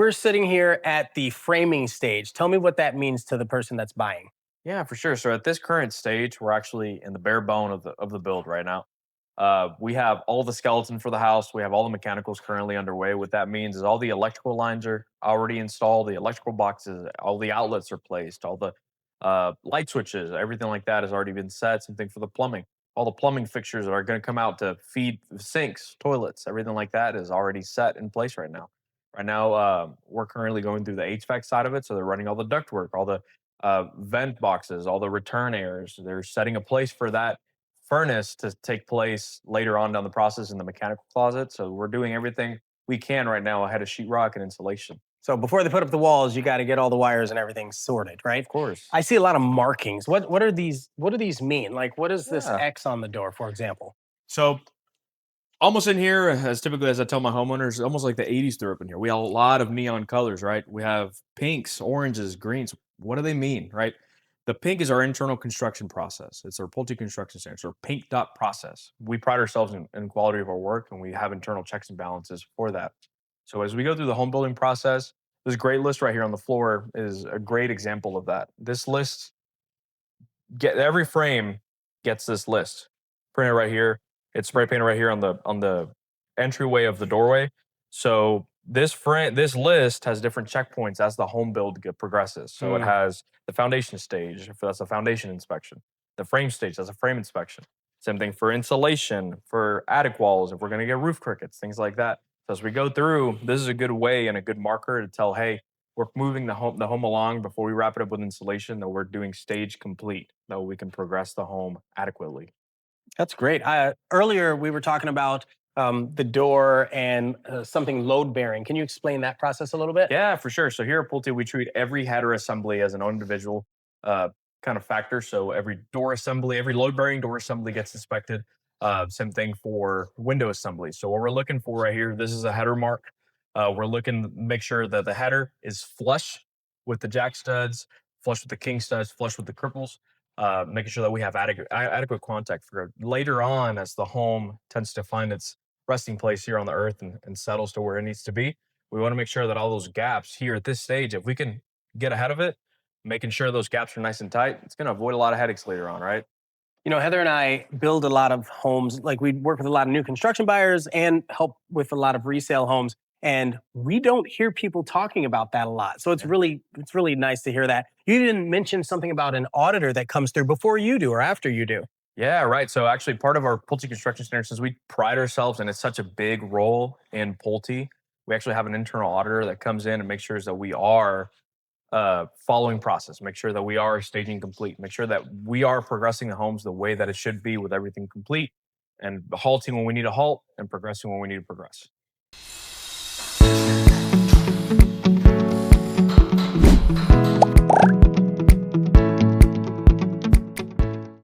we're sitting here at the framing stage. Tell me what that means to the person that's buying. Yeah, for sure. So at this current stage, we're actually in the bare bone of the build right now. We have all the skeleton for the house. We have all the mechanicals currently underway. What that means is all the electrical lines are already installed. The electrical boxes, all the outlets are placed. All the light switches, everything like that has already been set. Same thing for the plumbing. All the plumbing fixtures that are going to come out to feed the sinks, toilets, everything like that is already set in place right now. Right now, we're currently going through the HVAC side of it. So they're running all the ductwork, all the vent boxes, all the return airs. They're setting a place for that furnace to take place later on down the process in the mechanical closet. So we're doing everything we can right now ahead of sheetrock and insulation. So before they put up the walls, you got to get all the wires and everything sorted, right? Of course. I see a lot of markings. What are these? What do these mean? Like, what is this Yeah. X on the door, for example? So almost in here, as typically as I tell my homeowners, almost like the 80s threw up in here. We have a lot of neon colors, right? We have pinks, oranges, greens. What do they mean, right? The pink is our internal construction process. It's our Pulte construction standards, our pink dot process. We pride ourselves in quality of our work, and we have internal checks and balances for that. So as we go through the home building process, this great list right here on the floor is a great example of that. This list get every frame gets this list printed right here. It's spray painted right here on the entryway of the doorway. So this list has different checkpoints as the home build progresses. So it Mm, has the foundation stage, if that's a foundation inspection. The frame stage, that's a frame inspection. Same thing for insulation, for attic walls, if we're going to get roof crickets, things like that. So as we go through, this is a good way and a good marker to tell, hey, we're moving the home along before we wrap it up with insulation, that we're doing stage complete, that we can progress the home adequately. that's great. Earlier, we were talking about the door and something load bearing. Can you explain that process a little bit? Yeah, for sure. So here at Pulte, we treat every header assembly as an individual uh, kind of factor. So every door assembly, every load bearing door assembly gets inspected. Same thing for window assembly. So what we're looking for right here, this is a header mark. We're looking to make sure that the header is flush with the jack studs, flush with the king studs, flush with the cripples. Making sure that we have adequate contact for later on as the home tends to find its resting place here on the earth and settles to where it needs to be. We want to make sure that all those gaps here at this stage, if we can get ahead of it, making sure those gaps are nice and tight, it's going to avoid a lot of headaches later on, right? You know, Heather and I build a lot of homes. Like we work with a lot of new construction buyers and help with a lot of resale homes. And we don't hear people talking about that a lot. So it's really nice to hear that. You didn't mention something about an auditor that comes through before you do or after you do. Yeah, right. So actually, part of our Pulte construction standards, since we pride ourselves and it's such a big role in Pulte, we actually have an internal auditor that comes in and makes sure that we are following process, make sure that we are staging complete, make sure that we are progressing the homes the way that it should be with everything complete, and halting when we need to halt and progressing when we need to progress.